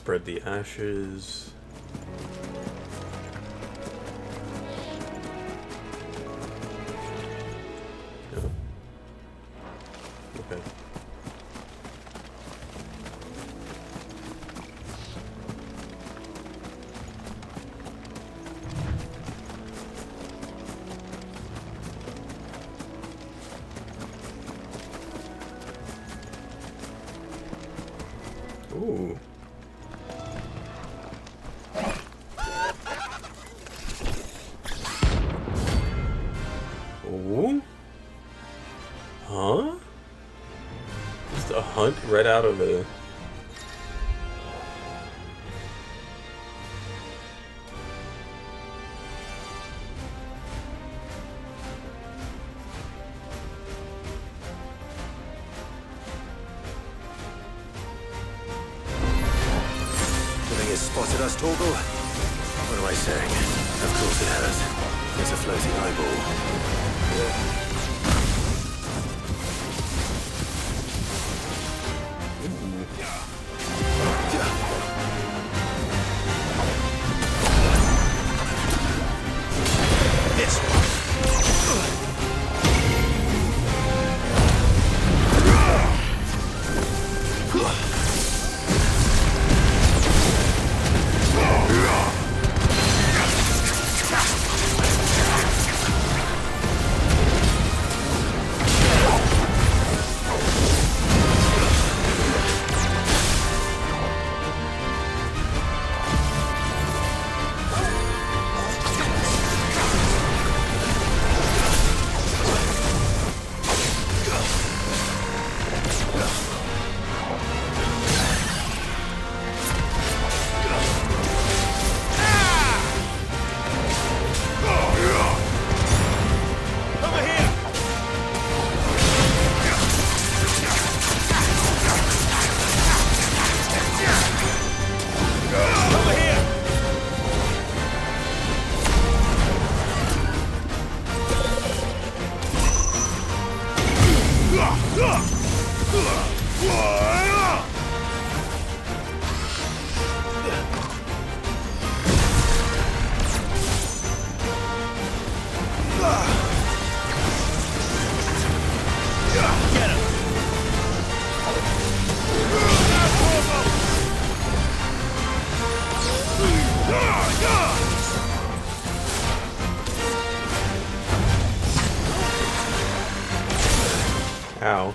Spread the ashes. Oh. Okay. Ooh. Ooh. Huh? Just a hunt right out of the... Spotted us, Torgal? What am I saying? Of course it has. It's a floating eyeball. This one. Ow.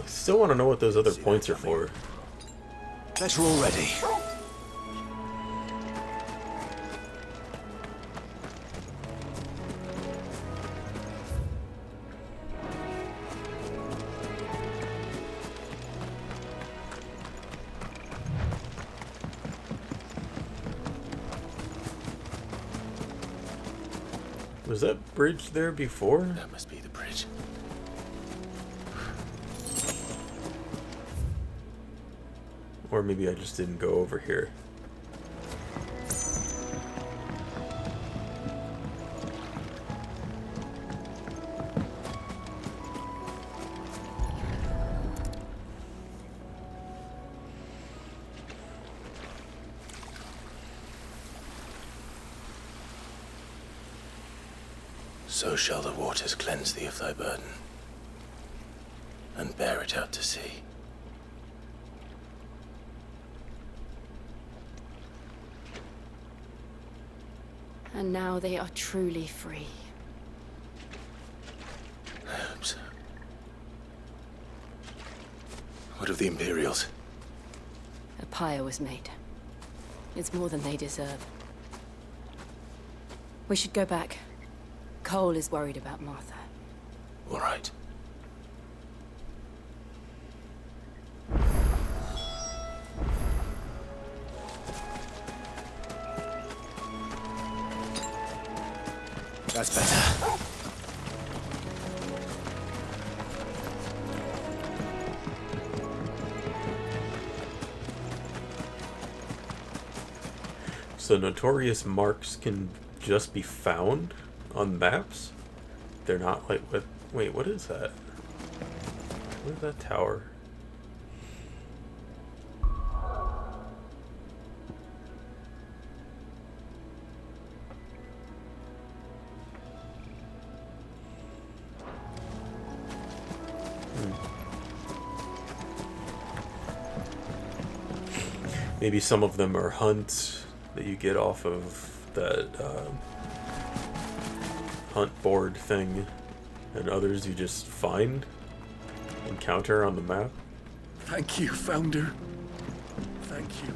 Still want to know what those other points are for. Better already. Was that bridge there before? That must be the bridge. Or maybe I just didn't go over here. So shall the waters cleanse thee of thy burden, and bear it out to sea. And now they are truly free. I hope so. What of the Imperials? A pyre was made. It's more than they deserve. We should go back. Cole is worried about Martha. All right. That's better. So notorious marks can just be found on maps? They're not like what? Wait, what is that? What is that tower? Maybe some of them are hunts that you get off of that hunt board thing, and others you just find, encounter on the map. Thank you, Founder. Thank you.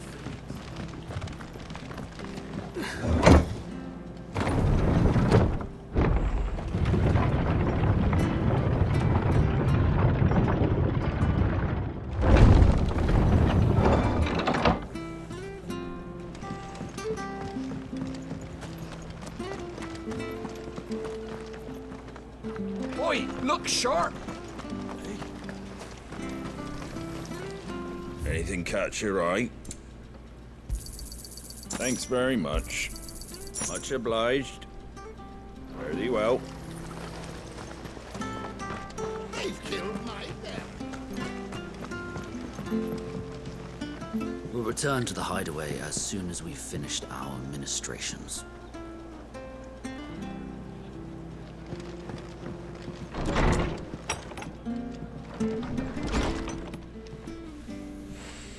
Boy, look sharp! Anything catch your eye? Thanks very much. Much obliged. Fare thee well. They've killed my We'll return to the Hideaway as soon as we've finished our ministrations.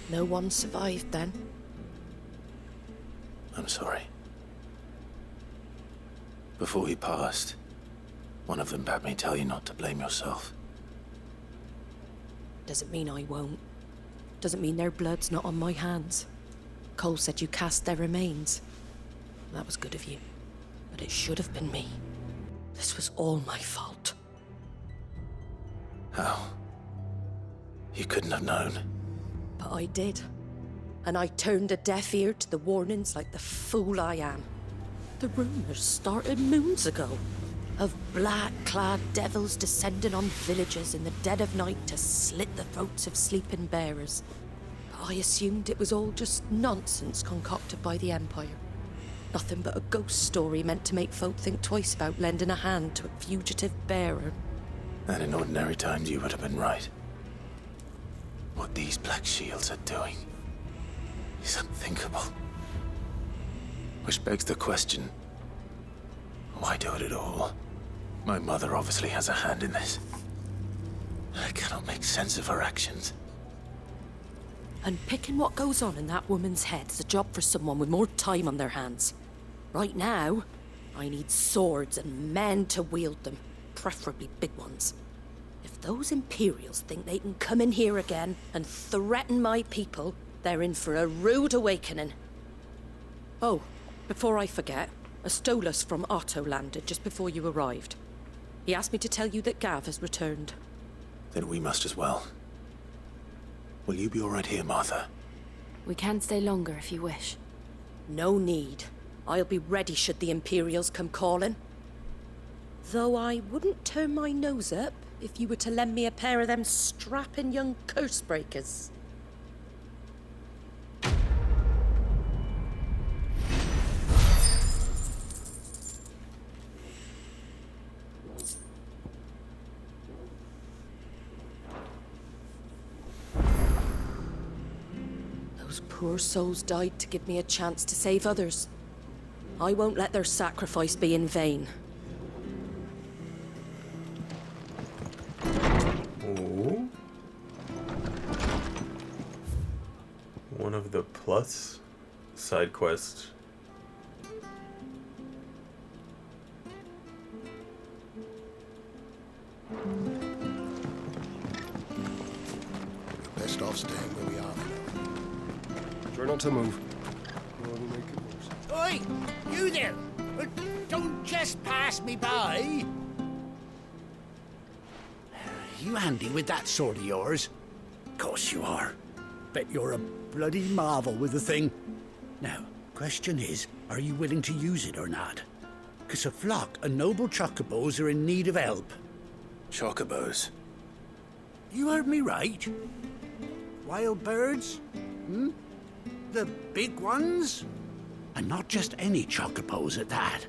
No one survived then? I'm sorry. Before he passed, one of them bade me tell you not to blame yourself. Doesn't mean I won't. Doesn't mean their blood's not on my hands. Cole said you cast their remains. That was good of you. But it should have been me. This was all my fault. How? You couldn't have known. But I did. And I turned a deaf ear to the warnings like the fool I am. The rumors started moons ago. Of black-clad devils descending on villages in the dead of night to slit the throats of sleeping bearers. But I assumed it was all just nonsense concocted by the Empire. Nothing but a ghost story meant to make folk think twice about lending a hand to a fugitive bearer. And in ordinary times you would have been right. What these Black Shields are doing is unthinkable. Which begs the question, why do it at all? My mother obviously has a hand in this. I cannot make sense of her actions. And picking what goes on in that woman's head is a job for someone with more time on their hands. Right now, I need swords and men to wield them, preferably big ones. If those Imperials think they can come in here again and threaten my people, they're in for a rude awakening. Oh, before I forget, a Stolas from Otto landed just before you arrived. He asked me to tell you that Gav has returned. Then we must as well. Will you be all right here, Martha? We can stay longer if you wish. No need. I'll be ready should the Imperials come calling. Though I wouldn't turn my nose up if you were to lend me a pair of them strapping young curse breakers. Those poor souls died to give me a chance to save others. I won't let their sacrifice be in vain. Ooh. One of the plus side quests. Best off staying where we are. Try not to move. Or it'll make it worse. Oi! You there! Don't just pass me by! You handy with that sword of yours? Course you are. Bet you're a bloody marvel with the thing. Now, question is, are you willing to use it or not? 'Cause a flock of noble chocobos are in need of help. Chocobos. You heard me right. Wild birds? Hmm? The big ones? And not just any chocobos at that.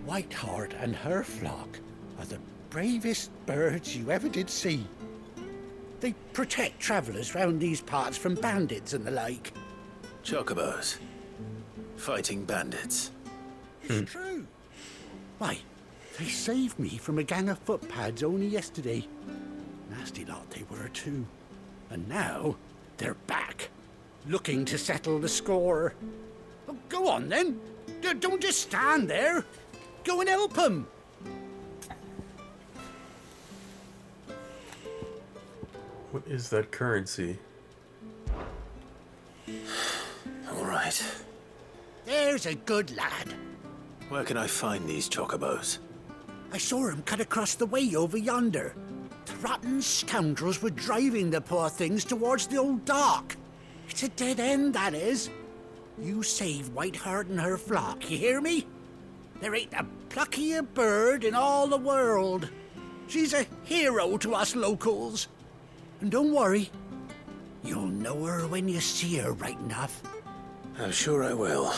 Whiteheart and her flock are the bravest birds you ever did see. They protect travellers round these parts from bandits and the like. Chocobos. Fighting bandits. It's true. Why, they saved me from a gang of footpads only yesterday. Nasty lot they were too. And now, they're back, looking to settle the score. Well, go on then. Don't just stand there. Go and help them. What is that currency? All right. There's a good lad. Where can I find these chocobos? I saw him cut across the way over yonder. The rotten scoundrels were driving the poor things towards the old dock. It's a dead end, that is. You save Whiteheart and her flock, you hear me? There ain't a pluckier bird in all the world. She's a hero to us locals. And don't worry, you'll know her when you see her right enough. I'm sure I will.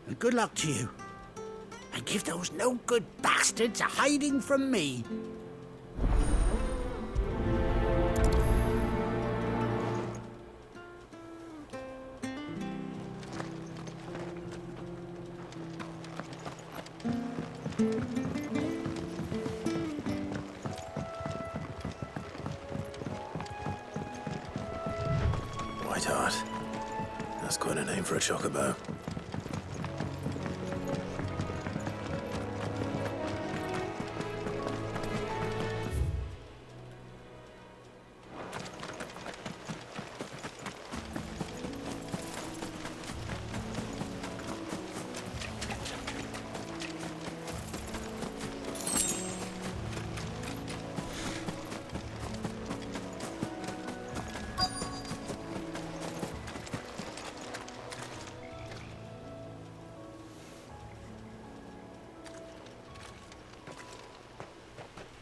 And good luck to you. And give those no-good bastards a hiding from me. Whiteheart. That's quite a name for a chocobo.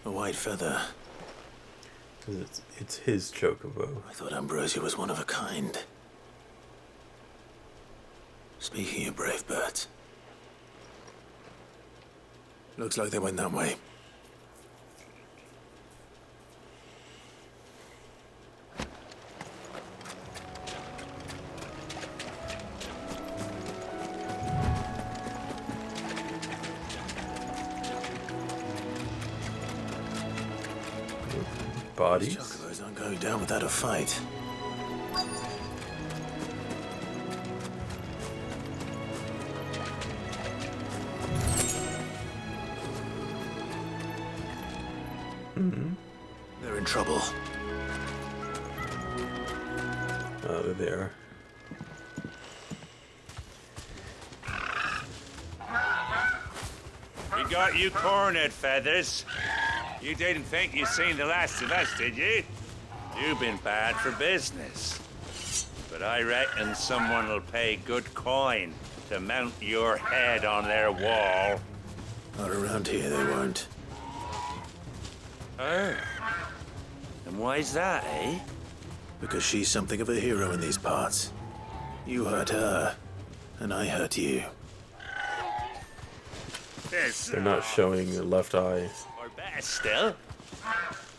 A white feather. It's his chocobo. I thought Ambrosia was one of a kind. Speaking of brave birds. Looks like they went that way. Bodies. Chocobos aren't going down without a fight. They're in trouble. Oh, they're there. We got you cornered, Feathers. You didn't think you'd seen the last of us, did you? You've been bad for business. But I reckon someone will pay good coin to mount your head on their wall. Not around here, they weren't. Oh. And why's that, eh? Because she's something of a hero in these parts. You hurt her, and I hurt you. They're not showing your left eye. Or better still,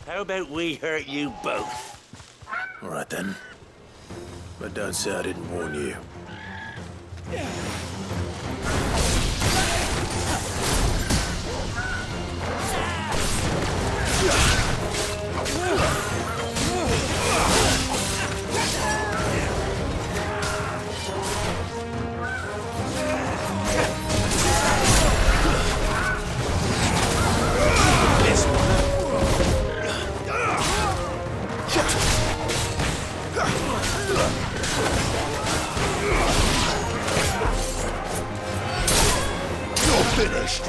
how about we hurt you both? All right then. But don't say I didn't warn you. Finished.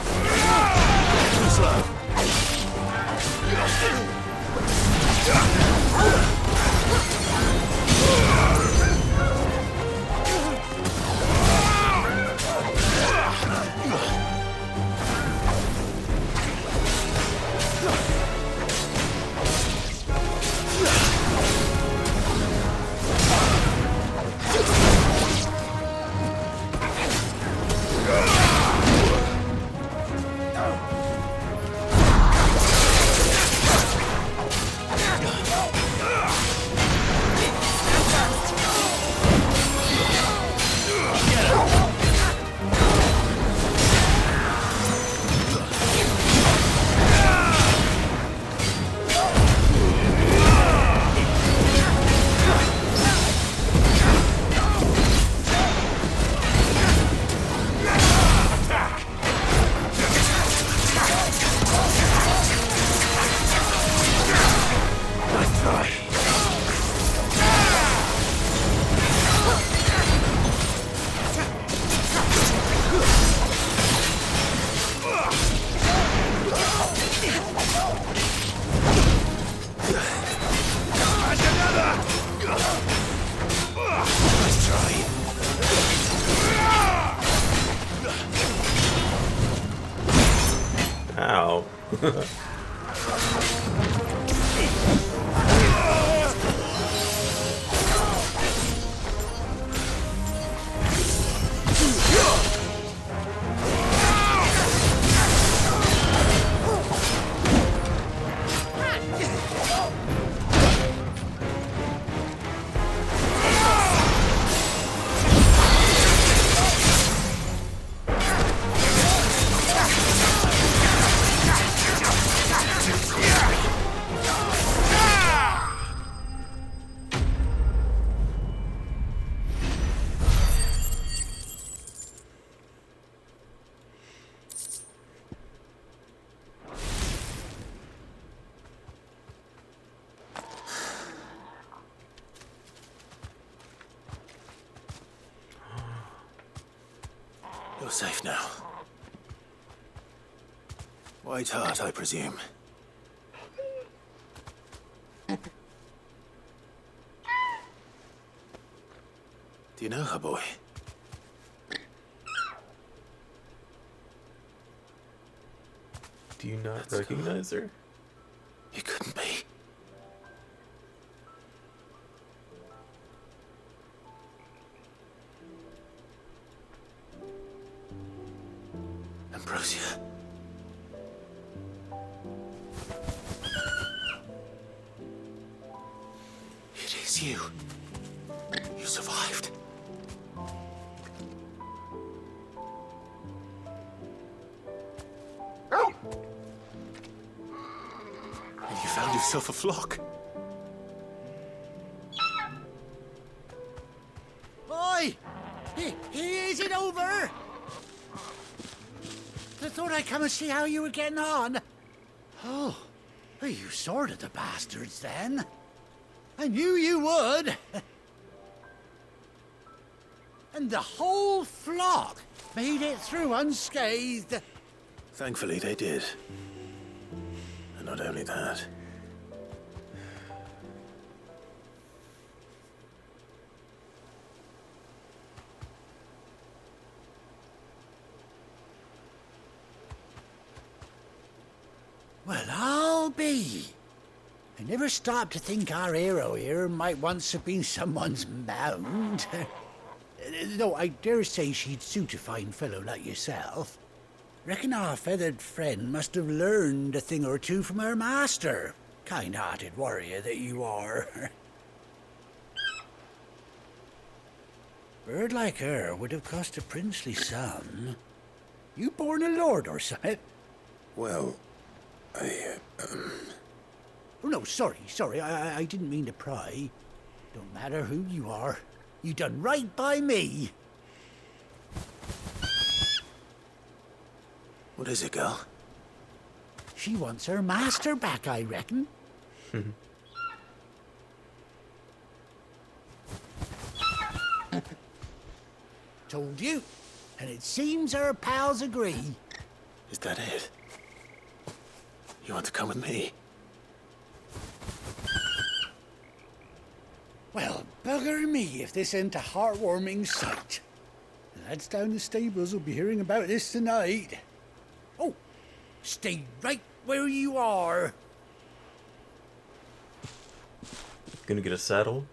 Ow. You're safe now. White Hart, I presume. Do you know her, boy? Do you not recognize her? It couldn't be. Ambrosia. It is you. You survived. And you found yourself a flock. Oi! Is it over? I thought I'd come and see how you were getting on. Oh, well, you sorted the bastards then. I knew you would. And the whole flock made it through unscathed. Thankfully, they did. And not only that. me. I never stopped to think our hero here might once have been someone's mount. Though I dare say she'd suit a fine fellow like yourself. Reckon our feathered friend must have learned a thing or two from her master. Kind-hearted warrior that you are. Bird like her would have cost a princely sum. You born a lord or something? Well, Oh, no, sorry. I didn't mean to pry. Don't matter who you are. You done right by me. What is it, girl? She wants her master back, I reckon. Told you. And it seems her pals agree. Is that it? You want to come with me? Well, bugger me if this ain't a heartwarming sight. The lads down the stables will be hearing about this tonight. Oh, stay right where you are. Gonna get a saddle?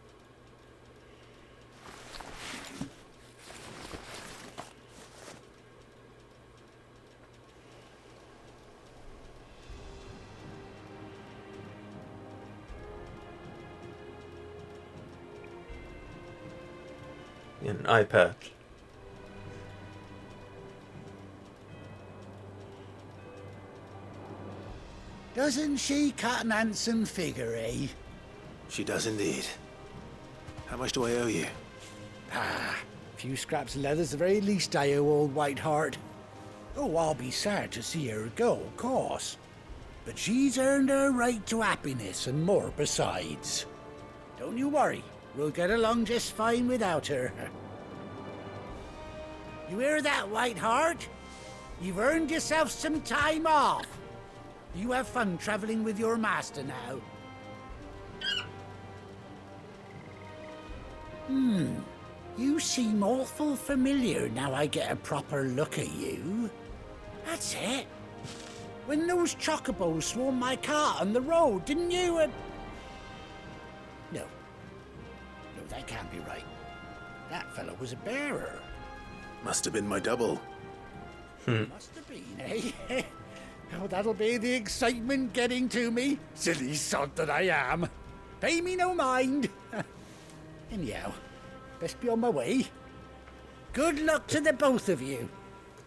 And an eye patch. Doesn't she cut an handsome figure, eh? She does indeed. How much do I owe you? Ah, a few scraps of leather's the very least I owe old Whiteheart. Oh, I'll be sad to see her go, of course. But she's earned her right to happiness and more besides. Don't you worry, we'll get along just fine without her. You hear that, Whiteheart? You've earned yourself some time off. You have fun traveling with your master now. You seem awful familiar now I get a proper look at you. That's it. When those chocobos swarmed my cart on the road, didn't you? No, that can't be right. That fellow was a bearer. Must have been my double. Must have been, eh? Oh, that'll be the excitement getting to me. Silly sod that I am. Pay me no mind. Anyhow, best be on my way. Good luck to the both of you.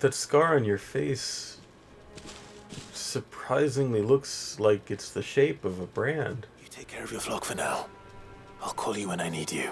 That scar on your face surprisingly looks like it's the shape of a brand. You take care of your flock for now. I'll call you when I need you.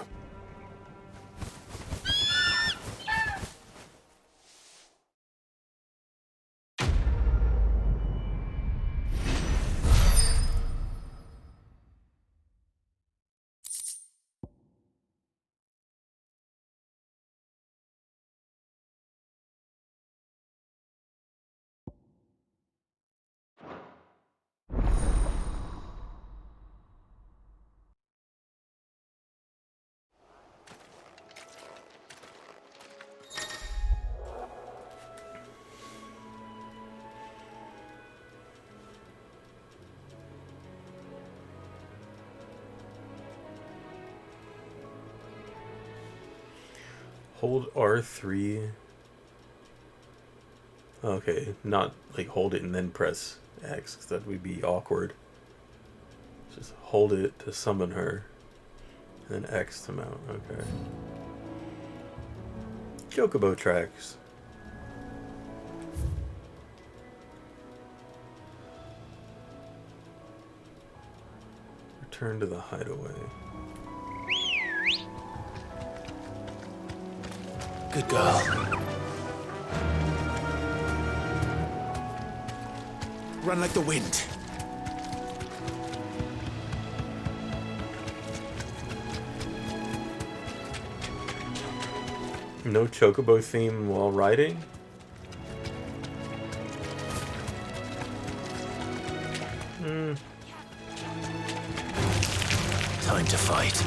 Hold R3. Okay, not like hold it and then press X, 'cause that would be awkward. Just hold it to summon her, and then X to mount. Okay. Chocobo tracks. Return to the hideaway. Good girl. Run like the wind. No chocobo theme while riding? Time to fight.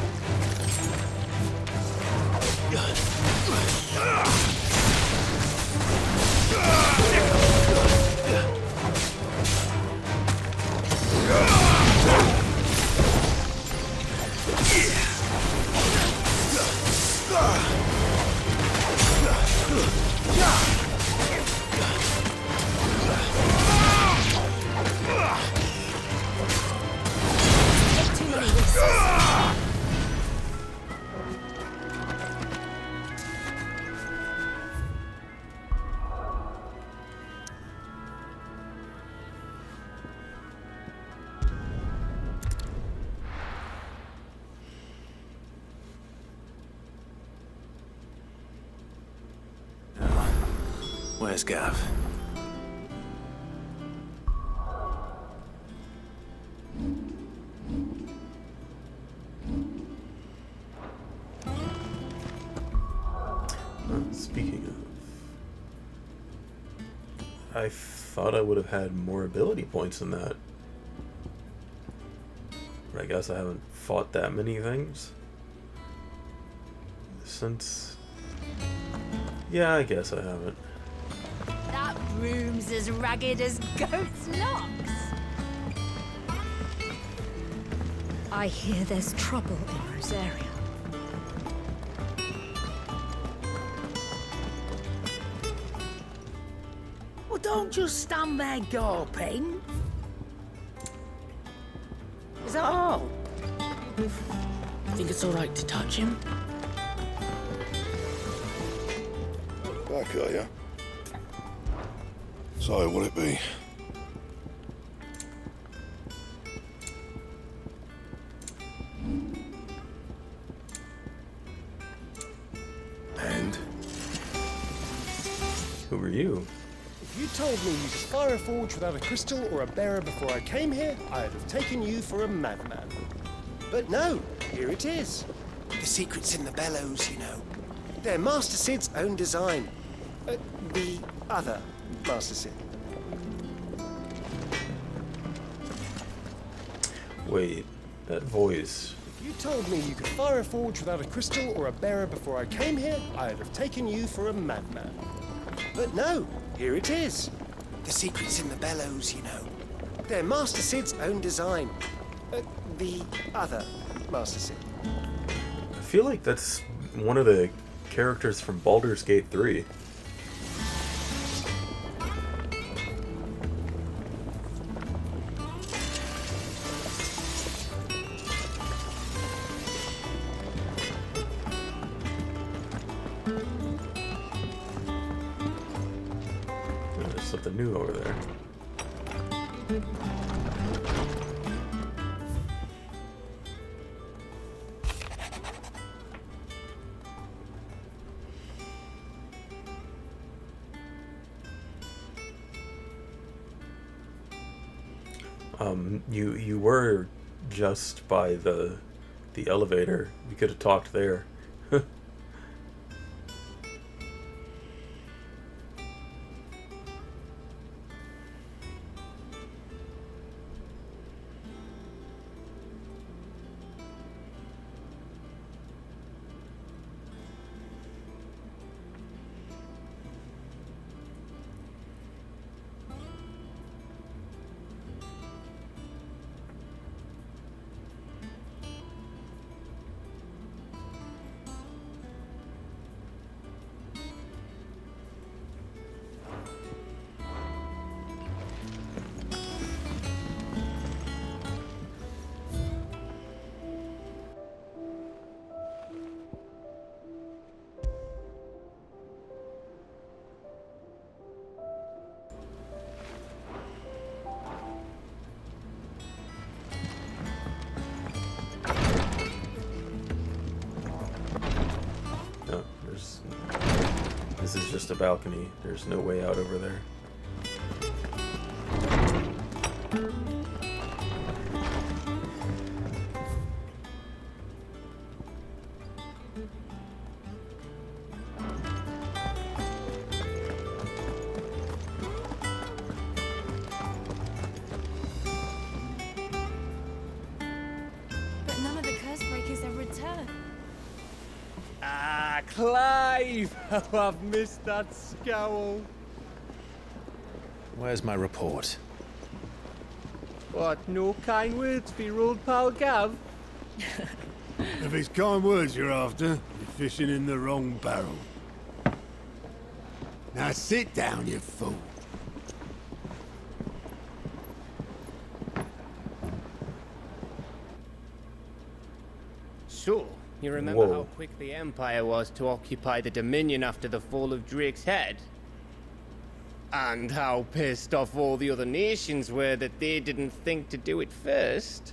Where's Gav? Speaking of, I thought I would have had more ability points than that. But I guess I haven't fought that many things since. Yeah, I guess I haven't. That room's as ragged as goat's locks. I hear there's trouble in Rosaria. Well, don't just stand there gawping. Is that all? Think it's alright to touch him? Back, are ya? So, what'll it be? And? Who are you? If you told me you could fire a forge without a crystal or a bearer before I came here, I'd have taken you for a madman. But no, here it is. The secret's in the bellows, you know. They're Master Sid's own design. The other Master Sid. Wait, that voice. If you told me you could fire a forge without a crystal or a bearer before I came here, I'd have taken you for a madman. But no, here it is. The secret's in the bellows, you know. They're Master Sid's own design. The other Master Sid. I feel like that's one of the characters from Baldur's Gate 3. There's something new over there. You were just by the elevator. We could have talked there. No, this is just a balcony. There's no way out over there. But none of the curse breakers have returned. Ah, Clive! Oh, I've missed that scowl. Where's my report? What, no kind words for your old pal Gav? If it's kind words you're after, you're fishing in the wrong barrel. Now sit down, you fool. So, you remember Whoa. how quick the Empire was to occupy the Dominion after the fall of Drake's head? And how pissed off all the other nations were that they didn't think to do it first?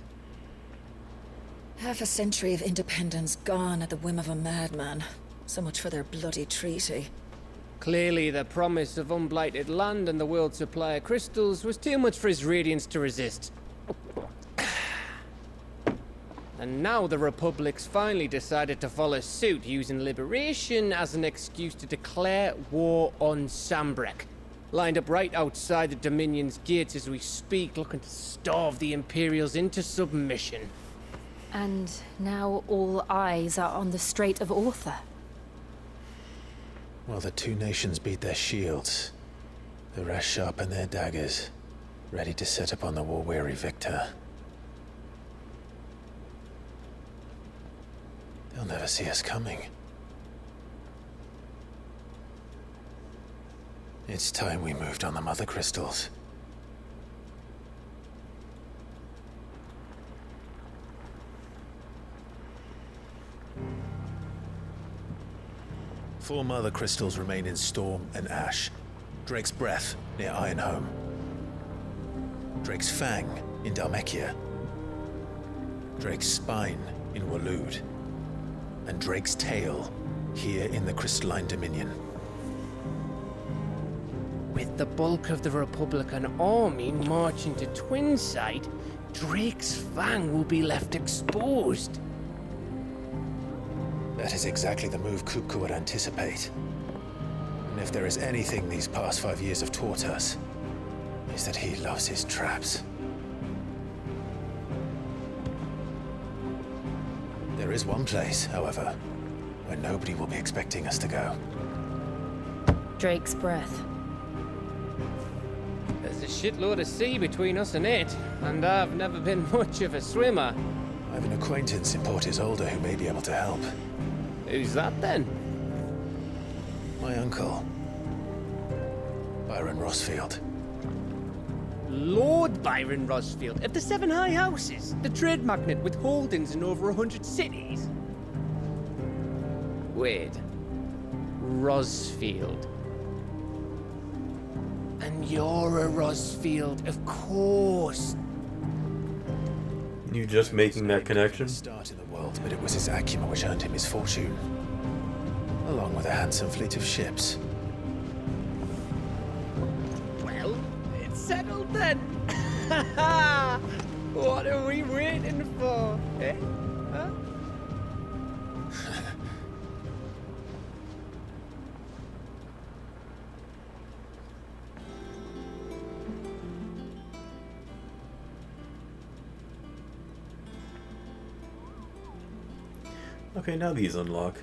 Half a century of independence gone at the whim of a madman. So much for their bloody treaty. Clearly, the promise of unblighted land and the world's supply of crystals was too much for his radiance to resist. And now the Republic's finally decided to follow suit, using liberation as an excuse to declare war on Sambrek. Lined up right outside the Dominion's gates as we speak, looking to starve the Imperials into submission. And now all eyes are on the Strait of Author. While the two nations beat their shields, the rest sharpen their daggers, ready to set upon the war-weary victor. They'll never see us coming. It's time we moved on the Mother Crystals. Four Mother Crystals remain in Storm and Ash. Drake's Breath, near Ironhome. Drake's Fang, in Dhalmekia. Drake's Spine, in Waloed. And Drake's Tail, here in the Crystalline Dominion. With the bulk of the Republican army marching to Twinside, Drake's Fang will be left exposed. That is exactly the move Kupka would anticipate. And if there is anything these past 5 years have taught us, is that he loves his traps. There is one place, however, where nobody will be expecting us to go. Drake's Breath. There's a shitload of sea between us and it, and I've never been much of a swimmer. I have an acquaintance in Port Isolde who may be able to help. Who's that then? My uncle, Byron Rossfield. Lord Byron Rossfield of the Seven High Houses, the trade magnate with holdings in over 100 cities. Wait, Rossfield. And you're a Rossfield, of course. You just making that connection? Start in the world, but it was his acumen which earned him his fortune, along with a handsome fleet of ships. Well, it's settled then. What are we waiting for, eh? Huh? Okay, now these unlock.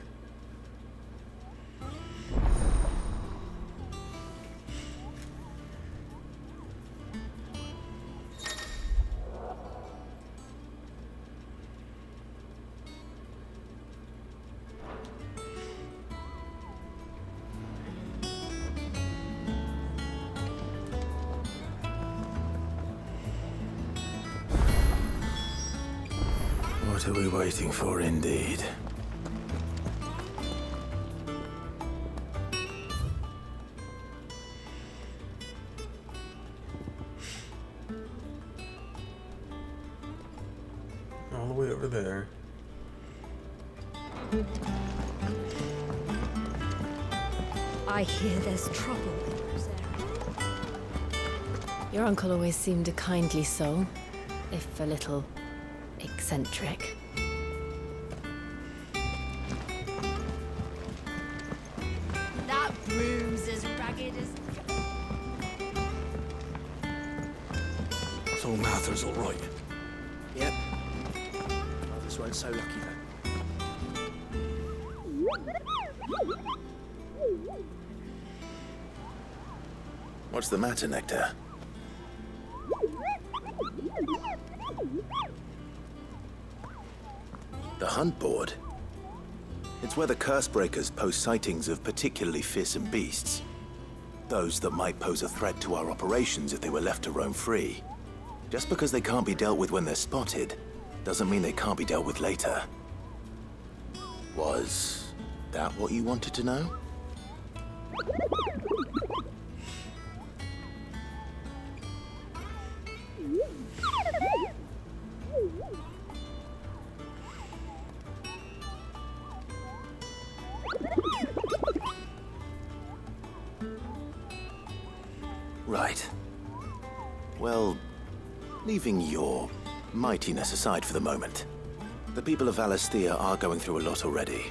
What are we waiting for, indeed? All the way over there. I hear there's trouble in those areas. Your uncle always seemed a kindly soul, if a little eccentric. That room's as ragged as... So Mather's all right. Yep. Others weren't so lucky though. What's the matter, Nectar? The hunt board? It's where the Cursebreakers post sightings of particularly fearsome beasts. Those that might pose a threat to our operations if they were left to roam free. Just because they can't be dealt with when they're spotted, doesn't mean they can't be dealt with later. Was that what you wanted to know? Right. Well, leaving your mightiness aside for the moment, the people of Valisthea are going through a lot already.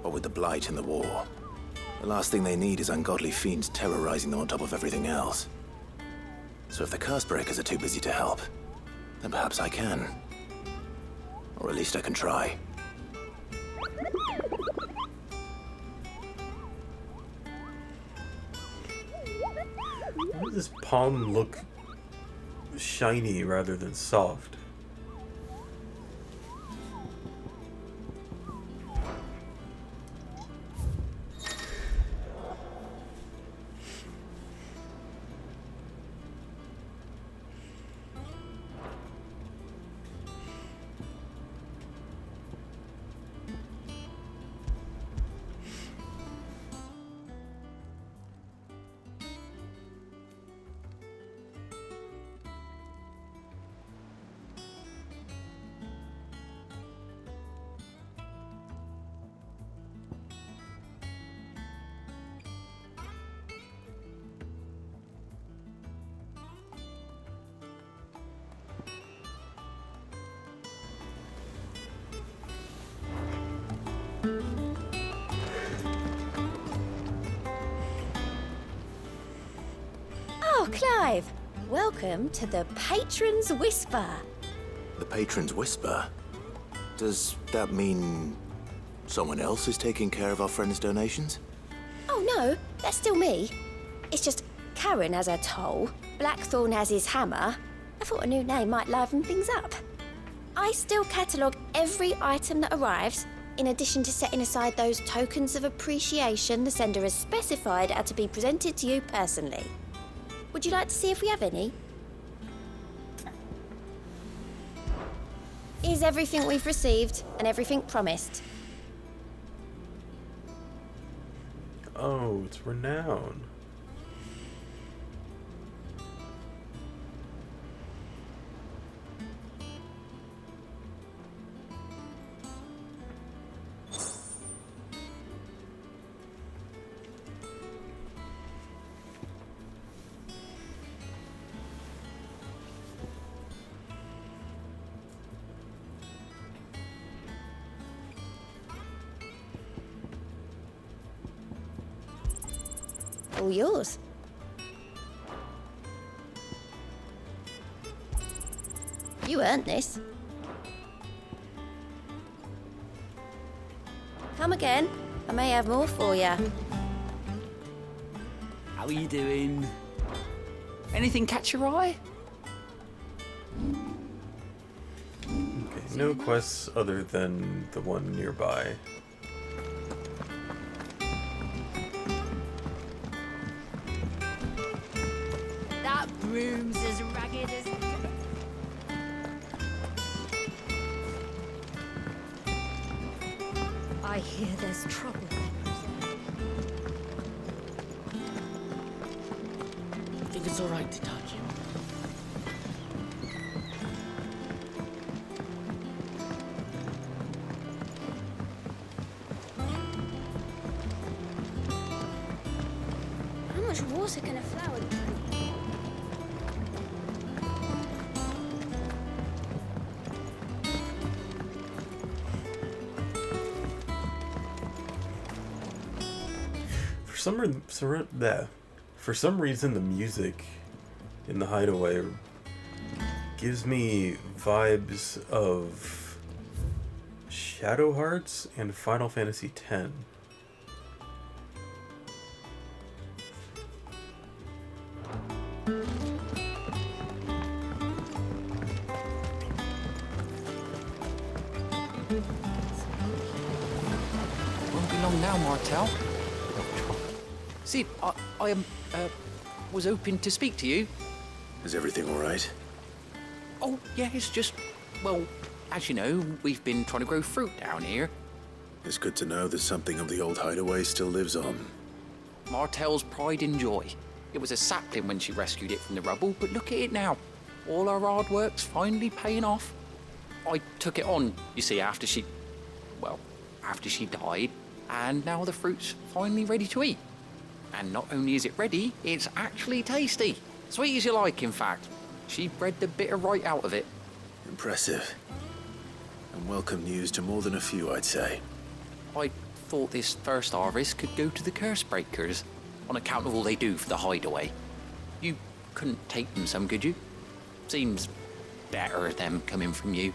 What with the Blight and the war, the last thing they need is ungodly fiends terrorizing them on top of everything else. So if the Cursebreakers are too busy to help, then perhaps I can. Or at least I can try. Why does this palm look shiny rather than soft? Oh, Clive! Welcome to the Patron's Whisper. The Patron's Whisper? Does that mean someone else is taking care of our friend's donations? Oh no, that's still me. It's just Karen has her toll, Blackthorn has his hammer. I thought a new name might liven things up. I still catalogue every item that arrives, in addition to setting aside those tokens of appreciation the sender has specified are to be presented to you personally. Would you like to see if we have any? Here's everything we've received and everything promised. Oh, it's renown. All yours. You earned this. Come again. I may have more for you. How are you doing? Anything catch your eye? Okay, no quests other than the one nearby. That broom's as ragged as... I hear there's trouble. I think it's all right to touch him. How much water can a flower drink? For some reason, the music in the Hideaway gives me vibes of Shadow Hearts and Final Fantasy X. Won't be long now, Martel. See, I was hoping to speak to you. Is everything all right? Oh, yeah, it's just, well, as you know, we've been trying to grow fruit down here. It's good to know that something of the old Hideaway still lives on. Martel's pride and joy. It was a sapling when she rescued it from the rubble, but look at it now. All our hard work's finally paying off. I took it on, you see, after she died, and now the fruit's finally ready to eat. And not only is it ready, it's actually tasty. Sweet as you like, in fact. She bred the bitter right out of it. Impressive. And welcome news to more than a few, I'd say. I thought this first harvest could go to the curse breakers, on account of all they do for the Hideaway. You couldn't take them some, could you? Seems better them coming from you.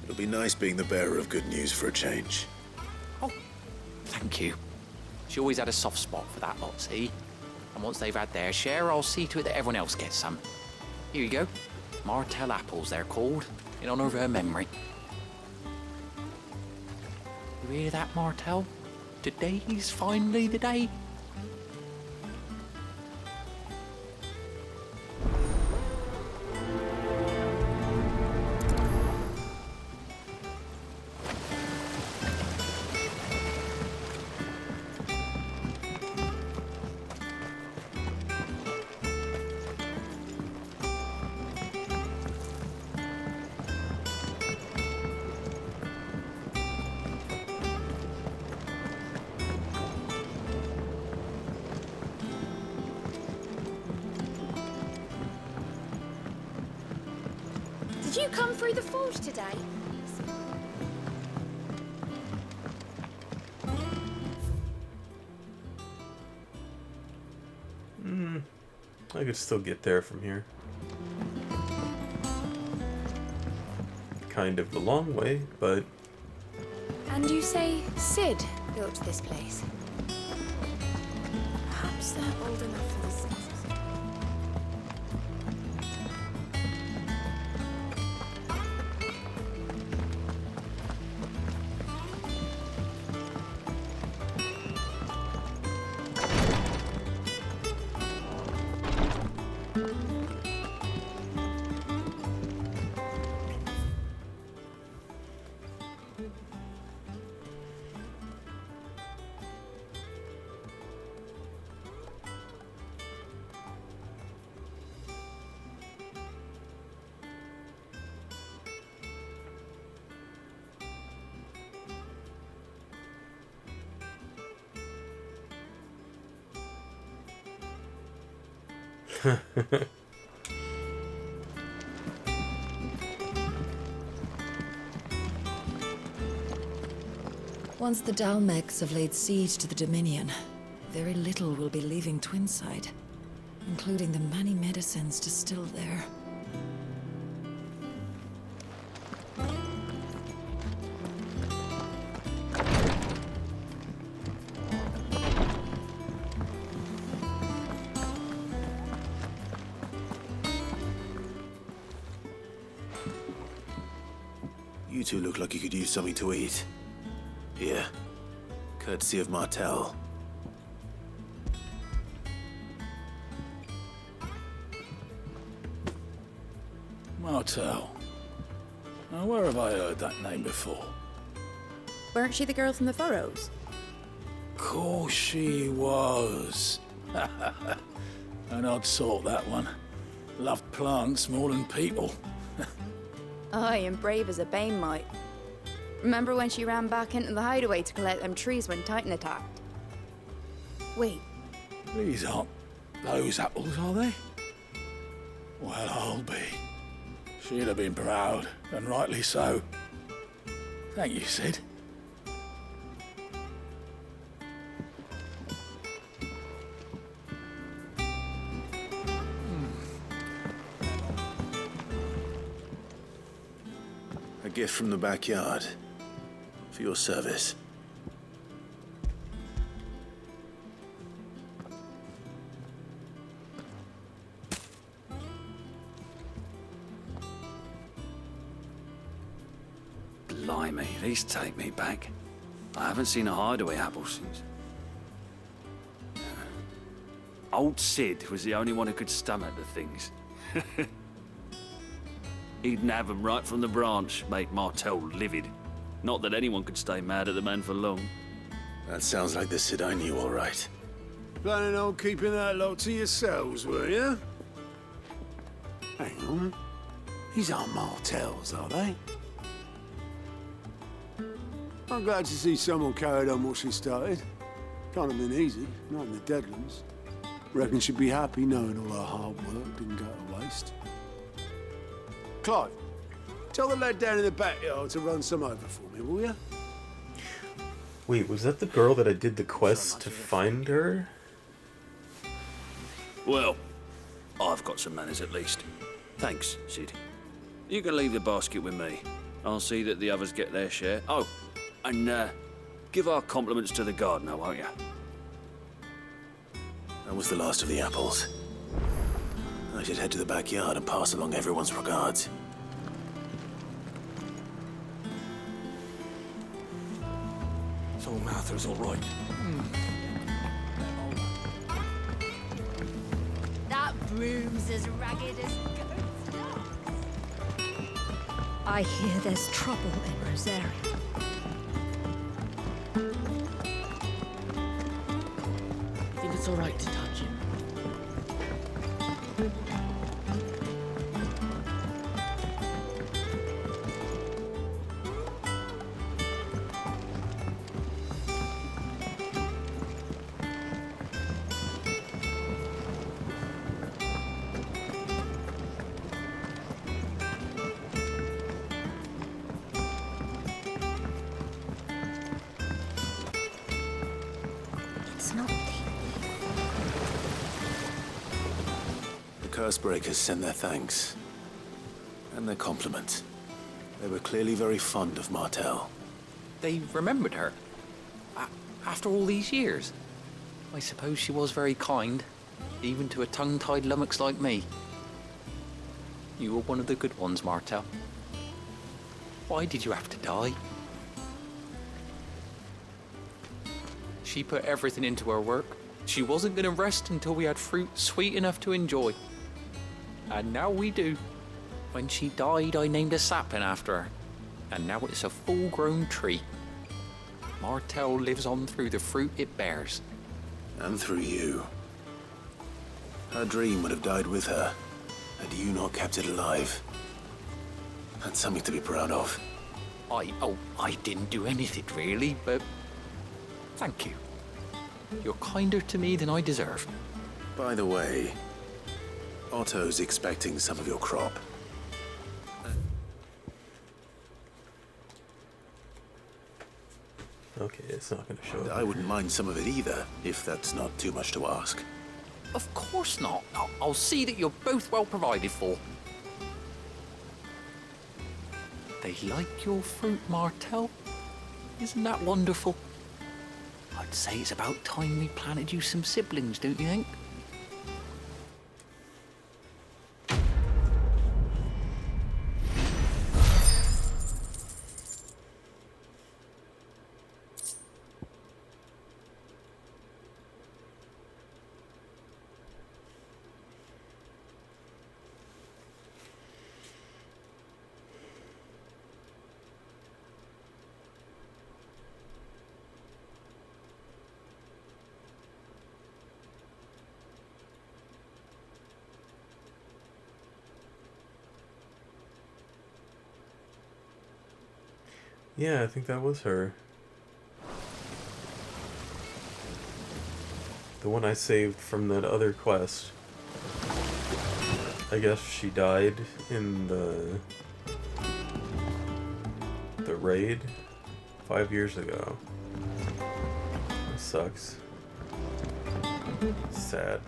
It'll be nice being the bearer of good news for a change. Oh, thank you. She always had a soft spot for that lot, see? And once they've had their share, I'll see to it that everyone else gets some. Here you go. Martell apples, they're called, in honor of her memory. You hear that, Martell? Today's finally the day. Did you come through the forge today? I could still get there from here. Kind of the long way, but... And you say Sid built this place? Perhaps they're old enough for the sixes. Once the Dalmecs have laid siege to the Dominion, very little will be leaving Twinside, including the many medicines distilled there. You two look like you could use something to eat. Here, courtesy of Martell. Martell. Now, where have I heard that name before? Weren't she the girl from the Furrows? Course she was. An odd sort, that one. Loved plants more than people. Aye, and brave as a bane might. Remember when she ran back into the hideaway to collect them trees when Titan attacked? Wait. These aren't those apples, are they? Well, I'll be. She'd have been proud, and rightly so. Thank you, Sid. A gift from the backyard. For your service. Blimey, these take me back. I haven't seen a hideaway apple since. Old Sid was the only one who could stomach the things. He'd have them right from the branch, make Martell livid. Not that anyone could stay mad at the man for long. That sounds like the Sid I knew, all right. Planning on keeping that lot to yourselves, were you? Hang on. These aren't Martells, are they? I'm glad to see someone carried on what she started. Can't have been easy, not in the Deadlands. Reckon she'd be happy knowing all her hard work didn't go to waste. Clive, tell the lad down in the backyard to run some over for me, will you? Wait, was that the girl that I did the quest to find her? Well, I've got some manners at least. Thanks, Sid. You can leave the basket with me. I'll see that the others get their share. Oh, and give our compliments to the gardener, won't you? That was the last of the apples. I should head to the backyard and pass along everyone's regards. So Martha's all right. That broom's as ragged as I hear there's trouble in Rosaria. Think it's all right to touch him? It's not The Cursebreakers send their thanks. And their compliments. They were clearly very fond of Martel. They remembered her? After all these years? I suppose she was very kind, even to a tongue-tied lummox like me. You were one of the good ones, Martel. Why did you have to die? She put everything into her work. She wasn't going to rest until we had fruit sweet enough to enjoy. And now we do. When she died, I named a sapling after her. And now it's a full-grown tree. Martel lives on through the fruit it bears. And through you. Her dream would have died with her, had you not kept it alive. That's something to be proud of. I didn't do anything really, but thank you. You're kinder to me than I deserve. By the way, Otto's expecting some of your crop. Okay, it's not going to show up. I wouldn't mind some of it either, if that's not too much to ask. Of course not. I'll see that you're both well provided for. They like your fruit, Martel. Isn't that wonderful? I'd say it's about time we planted you some siblings, don't you think? Yeah, I think that was her. The one I saved from that other quest. I guess she died in the raid 5 years ago. That sucks. Sad.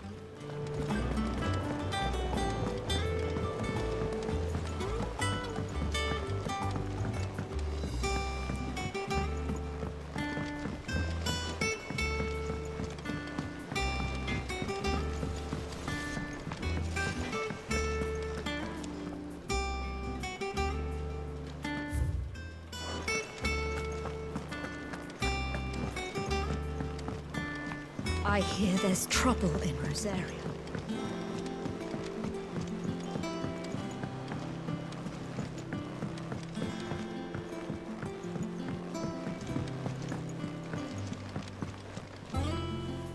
I hear there's trouble in Rosaria.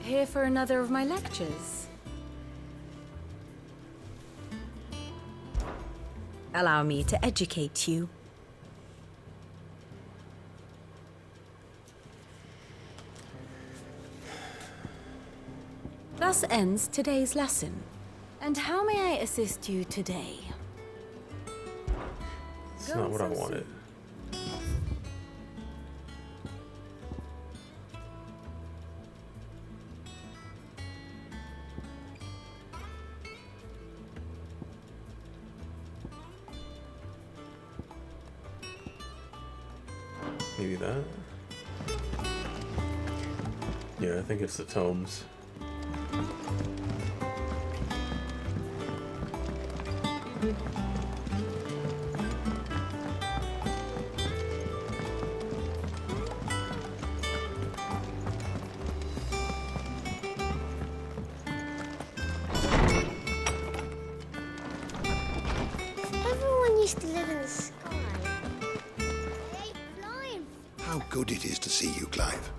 Here for another of my lectures. Allow me to educate you. Thus ends today's lesson. And how may I assist you today? It's not what I wanted. Maybe that? Yeah, I think it's the tomes. Everyone used to live in the sky. How good it is to see you, Clive.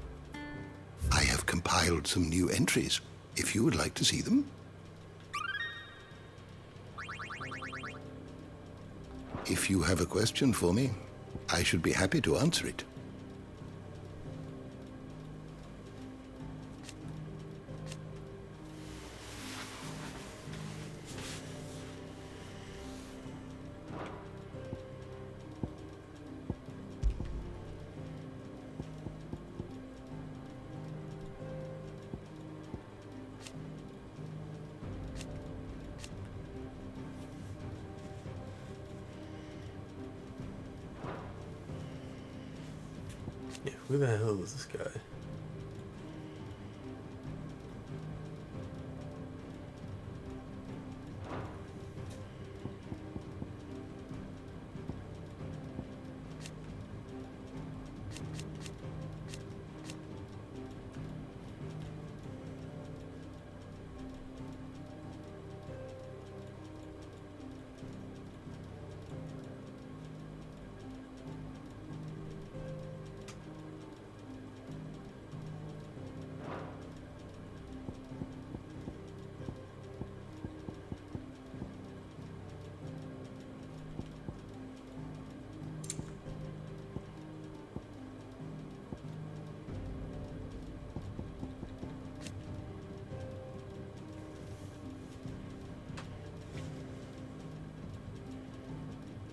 I have compiled some new entries, if you would like to see them. If you have a question for me, I should be happy to answer it. Yeah, who the hell is this guy?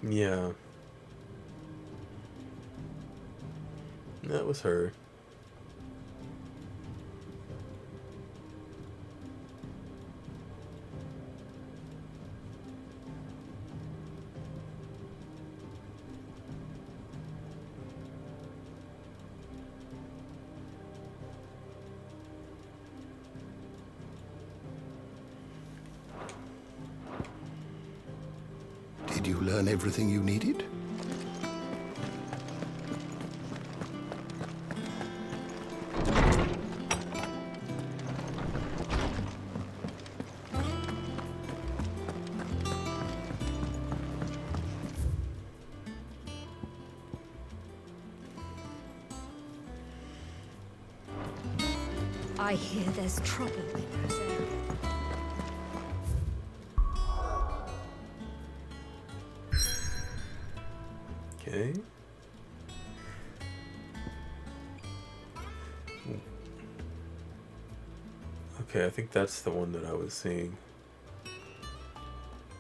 Yeah. That was her. Did you learn everything you needed? I hear there's trouble in those areas. Okay. Okay, I think that's the one that I was seeing.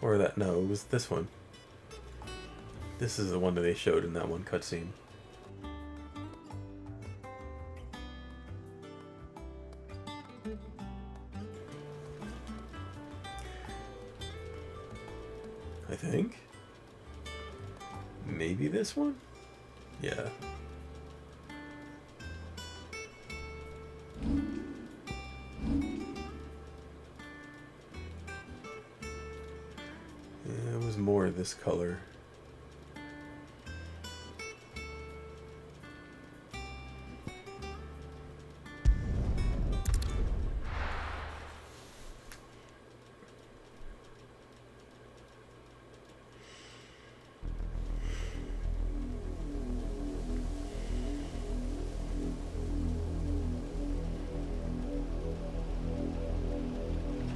Or that, no, it was this one. This is the one that they showed in that one cutscene. I think. Maybe this one? Yeah. Yeah, it was more this color.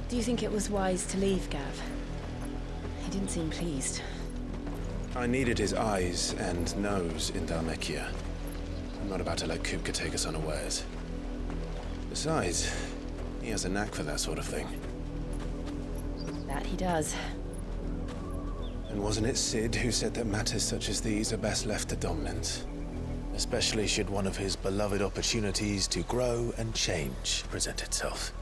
Do you think it was wise to leave, Gav? He didn't seem pleased. I needed his eyes and nose in Dhalmekia. I'm not about to let Kupka take us unawares. Besides, He has a knack for that sort of thing. That he does. And wasn't it Sid who said that matters such as these are best left to dominance? Especially should one of his beloved opportunities to grow and change present itself.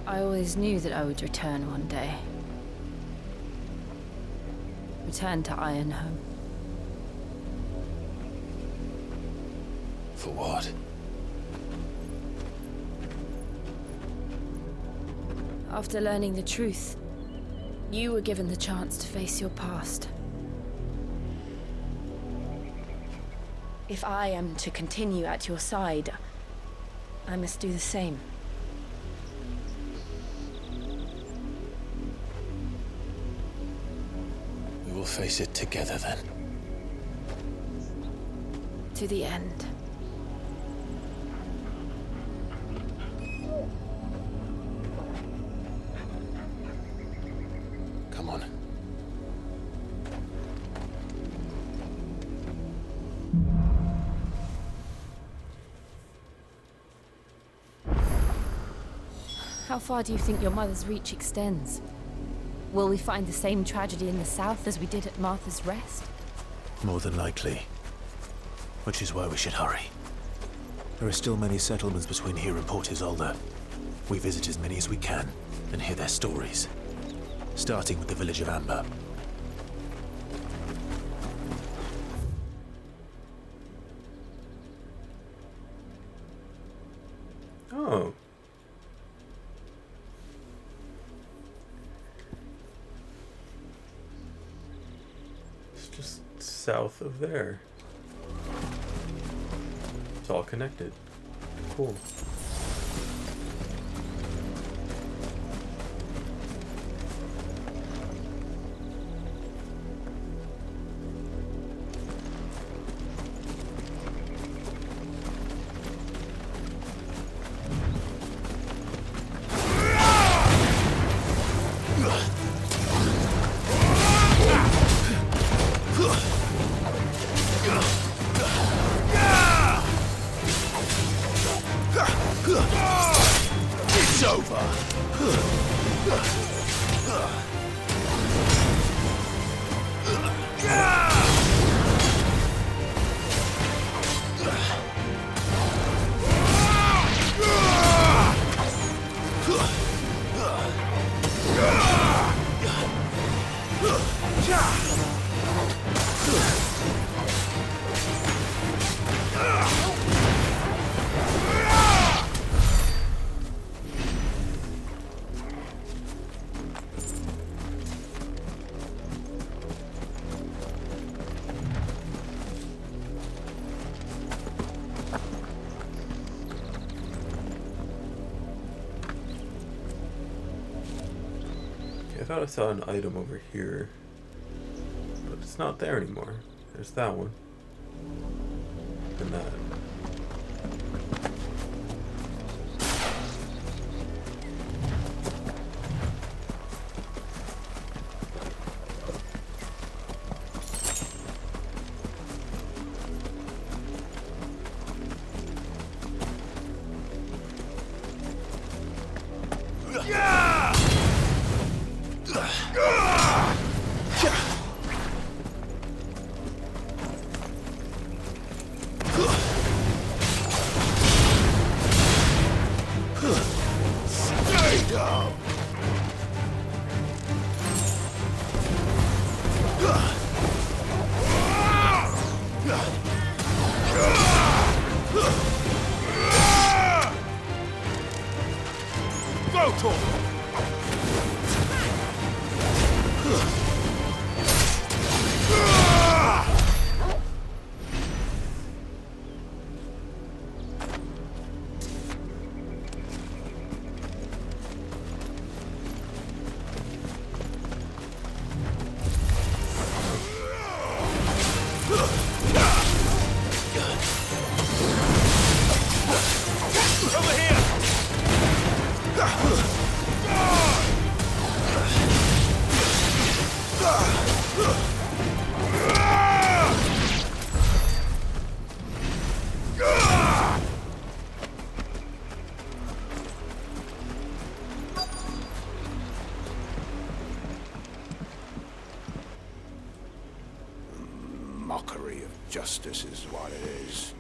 I always knew that I would return one day. Return to Ironhome. For what? After learning the truth, you were given the chance to face your past. If I am to continue at your side, I must do the same. We will face it together then. To the end. Come on. How far do you think your mother's reach extends? Will we find the same tragedy in the south as we did at Martha's Rest? More than likely. Which is why we should hurry. There are still many settlements between here and Port Isolde. We visit as many as we can and hear their stories. Starting with the village of Amber. Oh. It's just south of there. It's all connected. Cool. It's over! I thought I saw an item over here, but it's not there anymore. There's that one. And that. mockery of justice is what it is.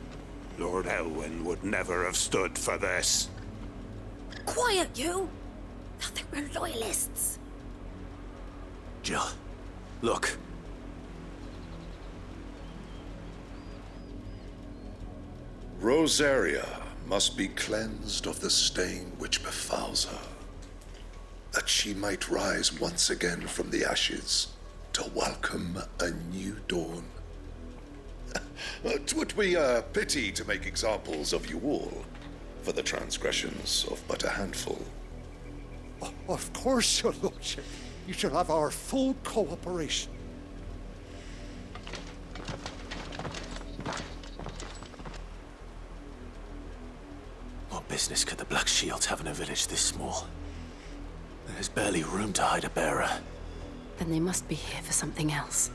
Lord Elwyn would never have stood for this. Quiet, you! Thought they were loyalists. Jill, look. Rosaria must be cleansed of the stain which befouls her, that she might rise once again from the ashes to welcome a new dawn. 'Twould be a pity to make examples of you all for the transgressions of but a handful. Of course, your lordship. You shall have our full cooperation. What business could the Black Shields have in a village this small? There's barely room to hide a bearer. Then they must be here for something else.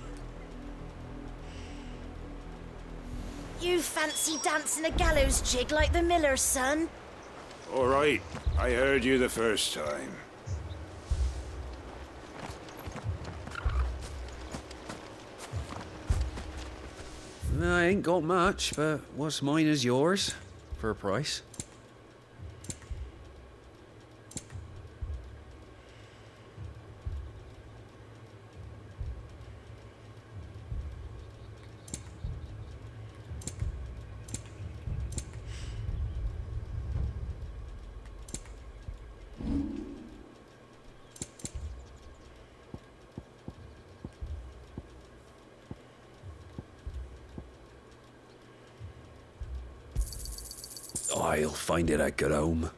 You fancy dancing a gallows jig like the miller's son? All right, I heard you the first time. I ain't got much, but what's mine is yours, for a price. I'll find it a good home.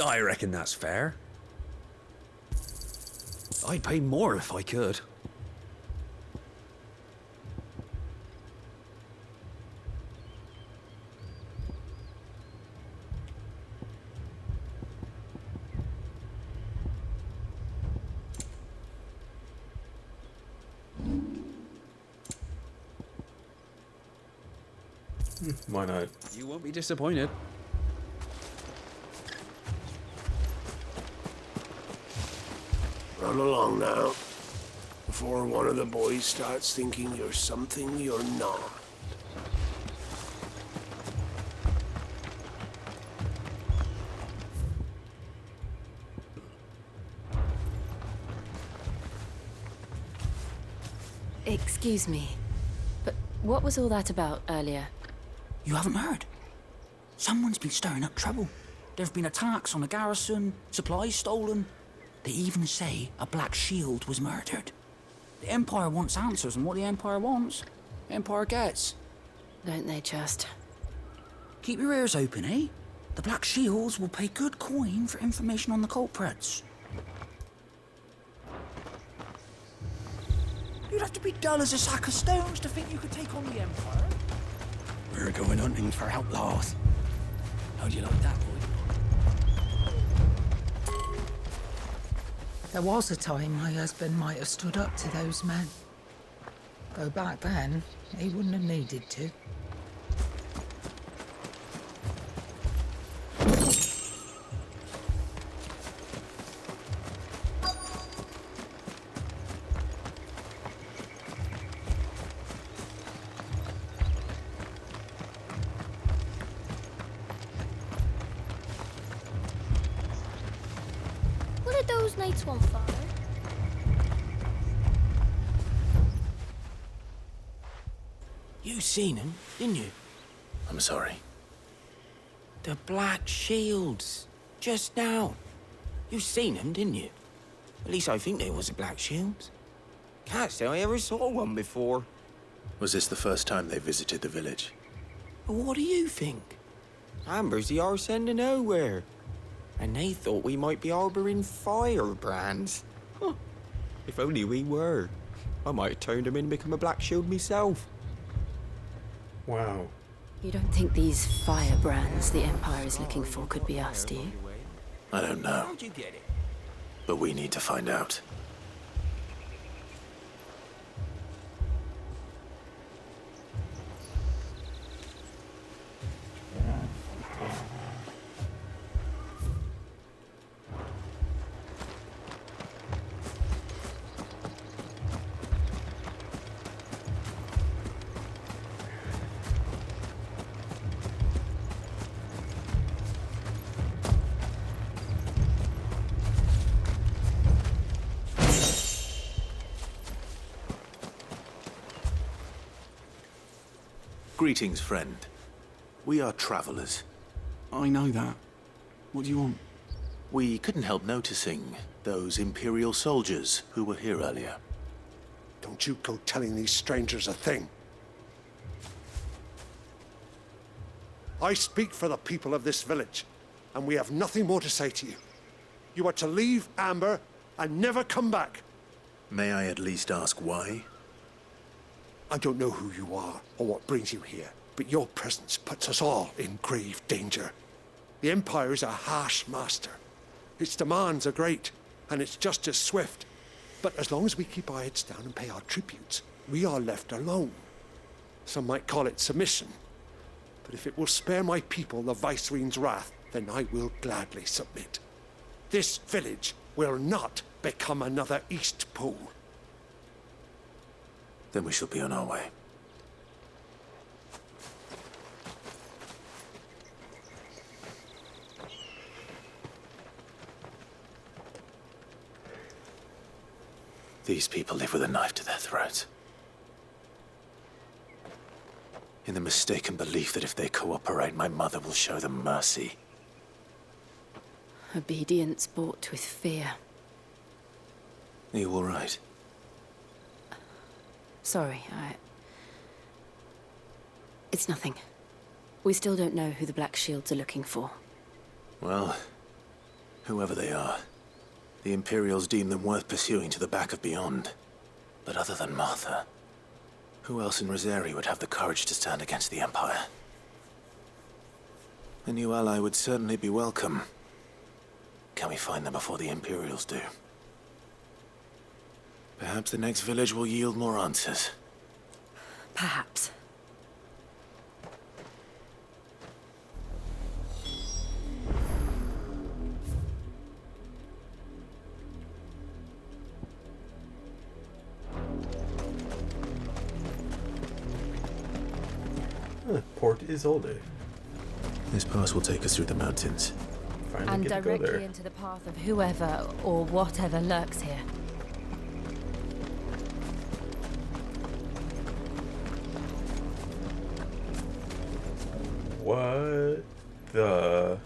I reckon that's fair. I'd pay more if I could. Why not? You won't be disappointed. Run along now, before one of the boys starts thinking you're something you're not. Excuse me, but what was all that about earlier? You haven't heard? Someone's been stirring up trouble. There have been attacks on the garrison, supplies stolen. They even say a Black Shield was murdered. The Empire wants answers, and what the Empire wants, the Empire gets. Don't they just? Keep your ears open, eh? The Black Shields will pay good coin for information on the culprits. You'd have to be dull as a sack of stones to think you could take on the Empire. We're going hunting for outlaws. How do you like that, boy? There was a time my husband might have stood up to those men. Though back then, he wouldn't have needed to. What did those knights want, Father? You seen him, didn't you? I'm sorry. The Black Shields. Just now. You seen them, didn't you? At least I think they was the Black Shields. Can't say I ever saw one before. Was this the first time they visited the village? But what do you think? Amber's the arse end of nowhere. And they thought we might be harbouring firebrands. Huh. If only we were. I might have turned them in and become a Black Shield myself. Wow. You don't think these firebrands the Empire is looking for could be us, do you? I don't know. How'd you get it? But we need to find out. Greetings, friend. We are travelers. I know that. What do you want? We couldn't help noticing those Imperial soldiers who were here earlier. Don't you go telling these strangers a thing. I speak for the people of this village, and we have nothing more to say to you. You are to leave Amber and never come back. May I at least ask why? I don't know who you are or what brings you here, but your presence puts us all in grave danger. The Empire is a harsh master. Its demands are great, and its justice swift. But as long as we keep our heads down and pay our tributes, we are left alone. Some might call it submission. But if it will spare my people the Viceroy's wrath, then I will gladly submit. This village will not become another Eastpool. Then we shall be on our way. These people live with a knife to their throats. In the mistaken belief that if they cooperate, my mother will show them mercy. Obedience bought with fear. Are you all right? Sorry, It's nothing. We still don't know who the Black Shields are looking for. Well, whoever they are, the Imperials deem them worth pursuing to the back of beyond. But other than Martha, who else in Rosari would have the courage to stand against the Empire? A new ally would certainly be welcome. Can we find them before the Imperials do? Perhaps the next village will yield more answers. Perhaps. Port Isolde. This pass will take us through the mountains. Finally And get to go there. directly into the path of whoever or whatever lurks here. What the?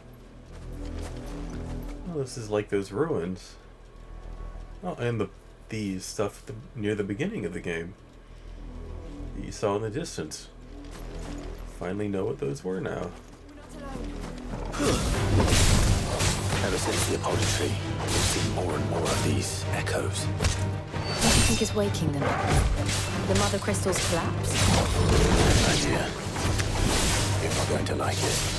Oh, this is like those ruins. Oh, and the stuff near the beginning of the game that you saw in the distance. Finally know what those were now. Ever since the apology tree, we've seen more and more of these echoes. What do you think is waking them? The mother crystal's collapse? Idea. You're not going to like it.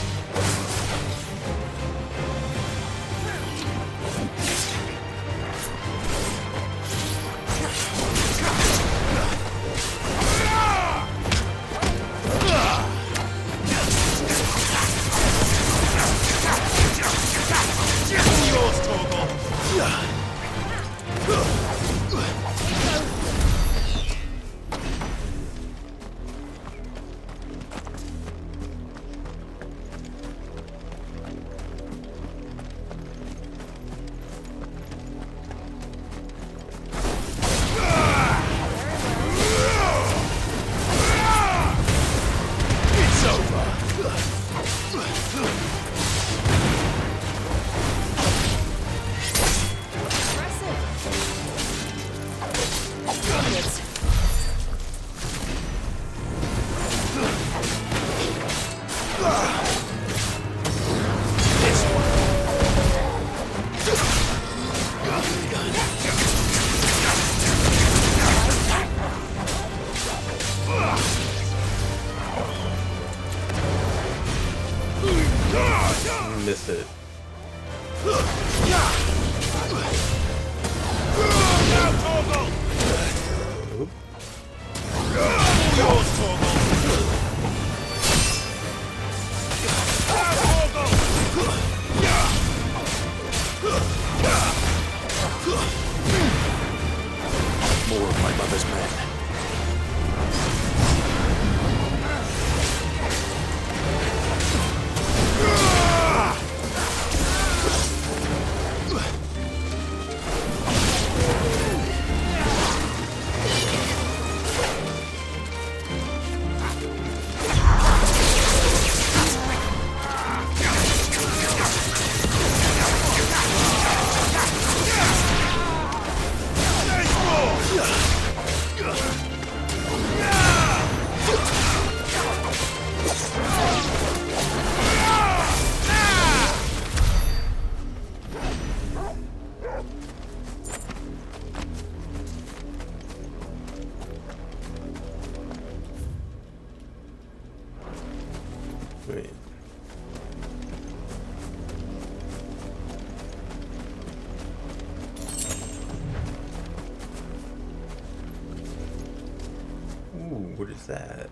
Missed it. Oop. More of my mother's men. What is that?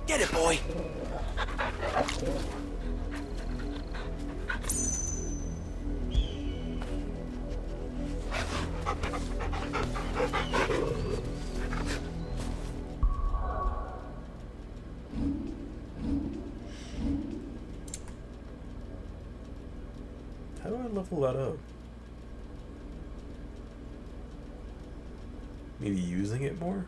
Get it, boy! How do I level that up? Maybe using it more?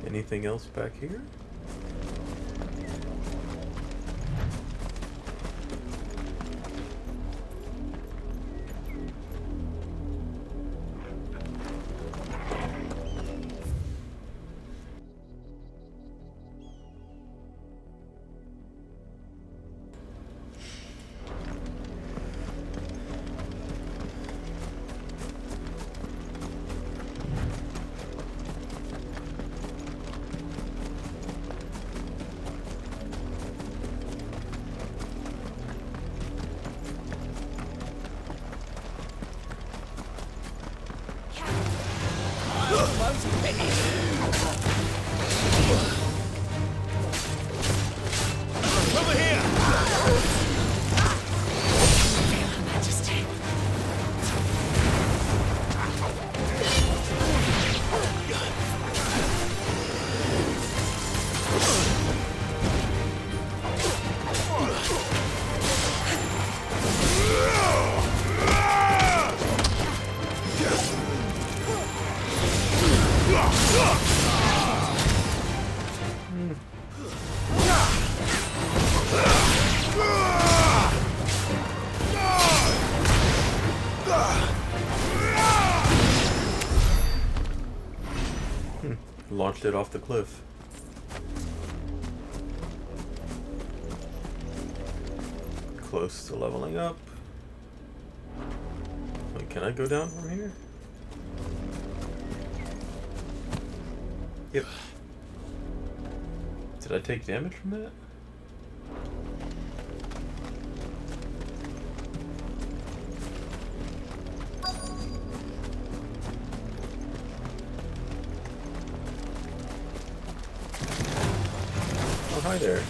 Anything else back here? Over here! Majesty. Launched it off the cliff. Close to leveling up. Wait, can I go down from here? Yep. Did I take damage from that? Oh, hi there.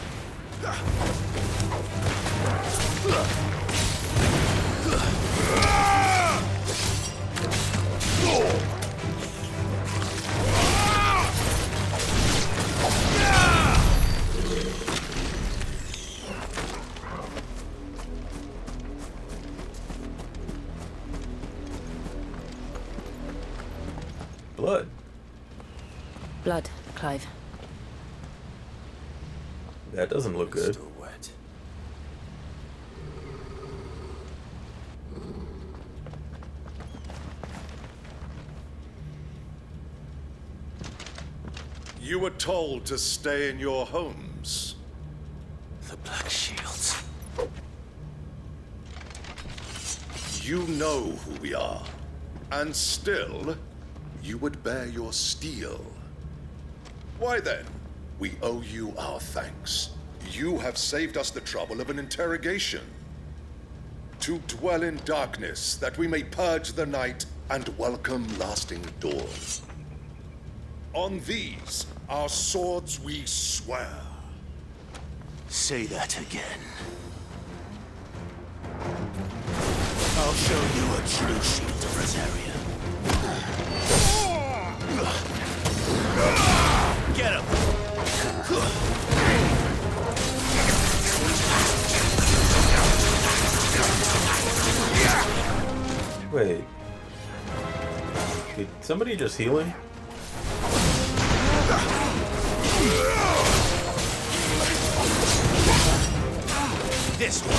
Blood. Blood, Clive. That doesn't look good. Still wet. You were told to stay in your homes. The Black Shields. You know who we are. And still, you would bear your steel. Why then, we owe you our thanks. You have saved us the trouble of an interrogation. To dwell in darkness, that we may purge the night and welcome lasting dawn. On these, our swords we swear. Say that again. I'll show you a true shield of Rosaria. Get him! Wait. Did somebody just heal him? This one.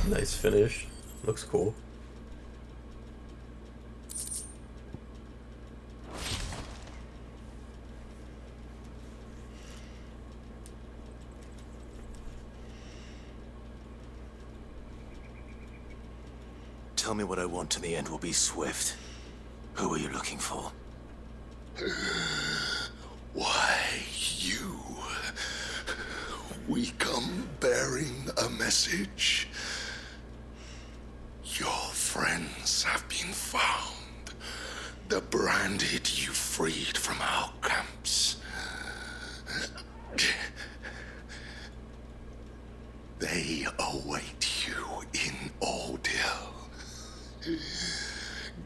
Nice finish. Looks cool. Tell me what I want and the end will be swift. Who are you looking for? Why, you? We come bearing a message. Your friends have been found. The branded you freed from our camps. They await you in Ordeal.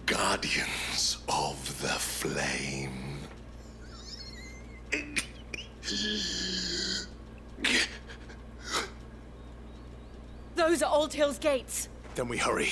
Guardians of the Flame. Those are Old Hill's gates. Then we hurry.